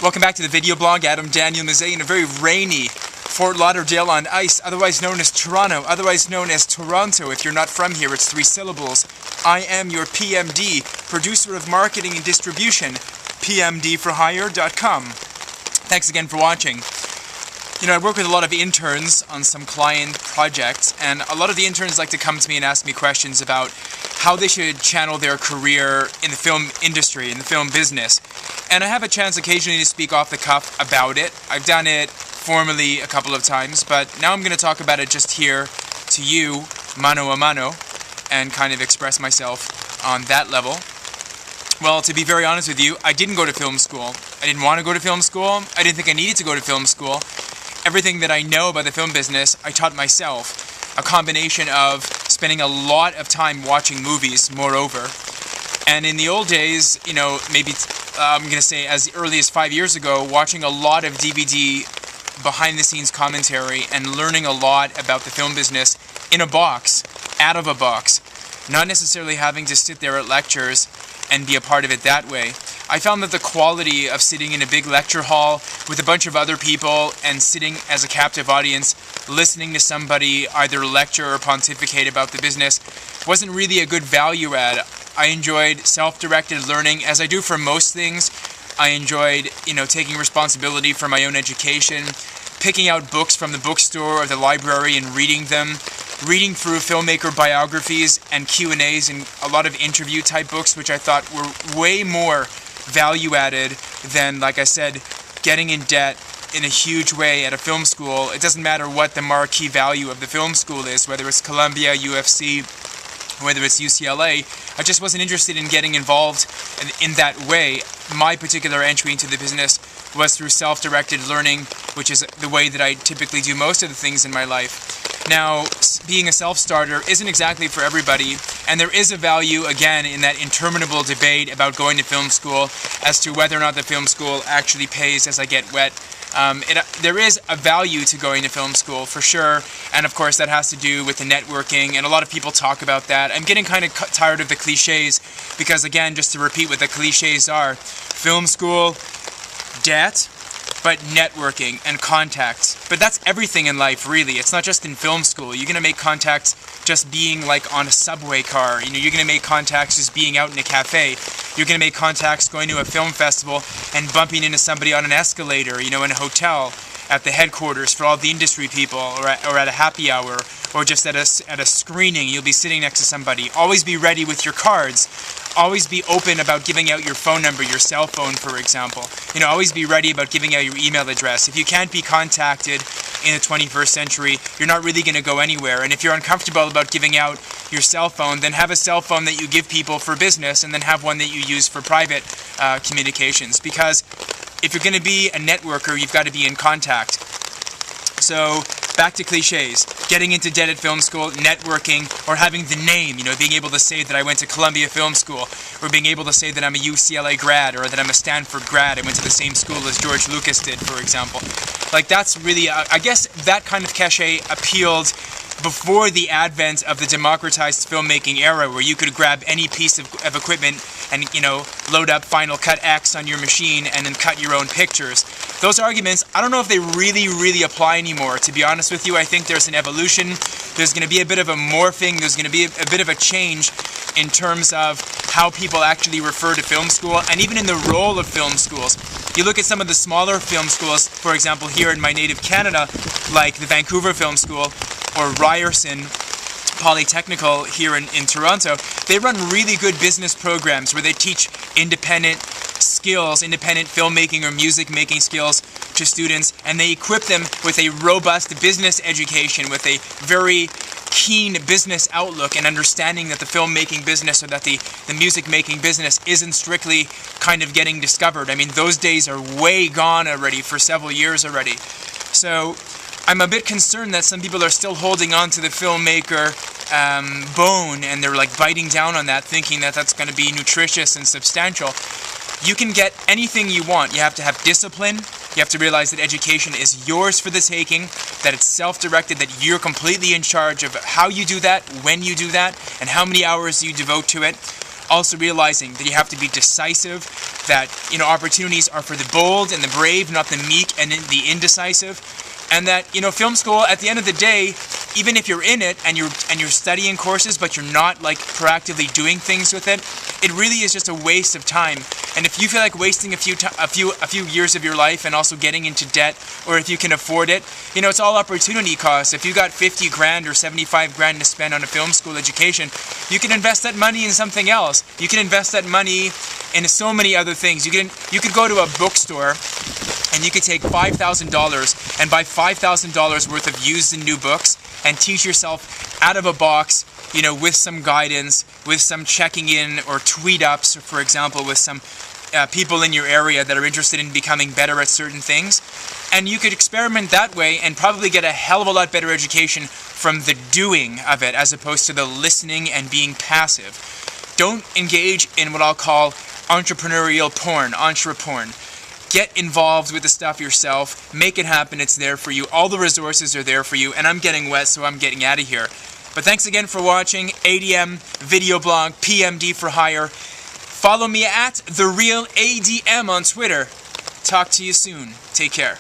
Welcome back to the video blog. Adam Daniel Mazet in a very rainy Fort Lauderdale-on-Ice, otherwise known as Toronto, otherwise known as Toronto. If you're not from here, it's 3 syllables. I am your PMD, producer of marketing and distribution, pmdforhire.com. Thanks again for watching. You know, I work with a lot of interns on some client projects, and a lot of the interns like to come to me and ask me questions about how they should channel their career in the film industry, in the film business. And I have a chance occasionally to speak off the cuff about it. I've done it formally a couple of times, but now I'm going to talk about it just here to you, mano a mano, and kind of express myself on that level. Well, to be very honest with you, I didn't go to film school. I didn't want to go to film school. I didn't think I needed to go to film school. Everything that I know about the film business, I taught myself. A combination of spending a lot of time watching movies, moreover. And in the old days, you know, maybe I'm going to say as early as 5 years ago, watching a lot of DVD behind-the-scenes commentary and learning a lot about the film business in a box, out of a box. Not necessarily having to sit there at lectures and be a part of it that way. I found that the quality of sitting in a big lecture hall with a bunch of other people and sitting as a captive audience, listening to somebody either lecture or pontificate about the business, wasn't really a good value add. I enjoyed self-directed learning, as I do for most things. I enjoyed, you know, taking responsibility for my own education, picking out books from the bookstore or the library and reading them, reading through filmmaker biographies and Q&As and a lot of interview type books, which I thought were way more value added than, like I said, getting in debt in a huge way at a film school. It doesn't matter what the marquee value of the film school is, whether it's Columbia, UFC, whether it's UCLA. I just wasn't interested in getting involved in that way. My particular entry into the business was through self-directed learning, which is the way that I typically do most of the things in my life. Now, being a self-starter isn't exactly for everybody, and there is a value, again, in that interminable debate about going to film school as to whether or not the film school actually pays as I get wet. There is a value to going to film school, for sure, and of course that has to do with the networking, and a lot of people talk about that. I'm getting kind of tired of the cliches, because again, just to repeat what the cliches are, film school, debt, but networking and contacts. But that's everything in life, really. It's not just in film school. You're going to make contacts just being like on a subway car. You know, you're going to make contacts just being out in a cafe. You're going to make contacts going to a film festival and bumping into somebody on an escalator, you know, in a hotel, at the headquarters for all the industry people, or at a happy hour, or just at a screening. You'll be sitting next to somebody. Always be ready with your cards. Always be open about giving out your phone number, your cell phone, for example. You know, always be ready about giving out your email address. If you can't be contacted in the 21st century, you're not really going to go anywhere. And if you're uncomfortable about giving out your cell phone, then have a cell phone that you give people for business, and then have one that you use for private communications. Because if you're going to be a networker, you've got to be in contact. So, back to cliches. Getting into debt at film school, networking, or having the name, you know, being able to say that I went to Columbia Film School, or being able to say that I'm a UCLA grad, or that I'm a Stanford grad, I went to the same school as George Lucas did, for example. Like, that's really, I guess that kind of cachet appealed before the advent of the democratized filmmaking era, where you could grab any piece of equipment and, you know, load up Final Cut X on your machine and then cut your own pictures. Those arguments, I don't know if they really apply anymore. To be honest with you, I think there's an evolution. There's going to be a bit of a morphing. There's going to be a bit of a change in terms of how people actually refer to film school, and even in the role of film schools. You look at some of the smaller film schools, for example, here in my native Canada, like the Vancouver Film School, or Ryerson Polytechnical here in Toronto. They run really good business programs where they teach independent skills, independent filmmaking or music making skills to students, and they equip them with a robust business education, with a very keen business outlook and understanding that the filmmaking business, or that the music making business isn't strictly kind of getting discovered. I mean, those days are way gone already, for several years already. So I'm a bit concerned that some people are still holding on to the filmmaker bone, and they're like biting down on that, thinking that that's going to be nutritious and substantial. You can get anything you want. You have to have discipline. You have to realize that education is yours for the taking, that it's self-directed, that you're completely in charge of how you do that, when you do that, and how many hours you devote to it. also realizing that you have to be decisive, that, you know, opportunities are for the bold and the brave, not the meek and the indecisive, and that, you know, film school, at the end of the day, even if you're in it and you're studying courses, but you're not like proactively doing things with it, it really is just a waste of time. And if you feel like wasting a few years of your life and also getting into debt, or if you can afford it, you know, it's all opportunity cost. If you got 50 grand or 75 grand to spend on a film school education, you can invest that money in something else. You can invest that money in so many other things. You could go to a bookstore and you could take $5,000 and buy $5,000 worth of used and new books and teach yourself out of a box, you know, with some guidance, with some checking in or tweet ups, for example, with some people in your area that are interested in becoming better at certain things. And you could experiment that way and probably get a hell of a lot better education from the doing of it as opposed to the listening and being passive. Don't engage in what I'll call entrepreneurial porn, entre porn. Get involved with the stuff yourself, make it happen, it's there for you, all the resources are there for you, and I'm getting wet, so I'm getting out of here. But thanks again for watching. ADM, video blog, PMD for hire. Follow me at TheRealADM on Twitter. Talk to you soon. Take care.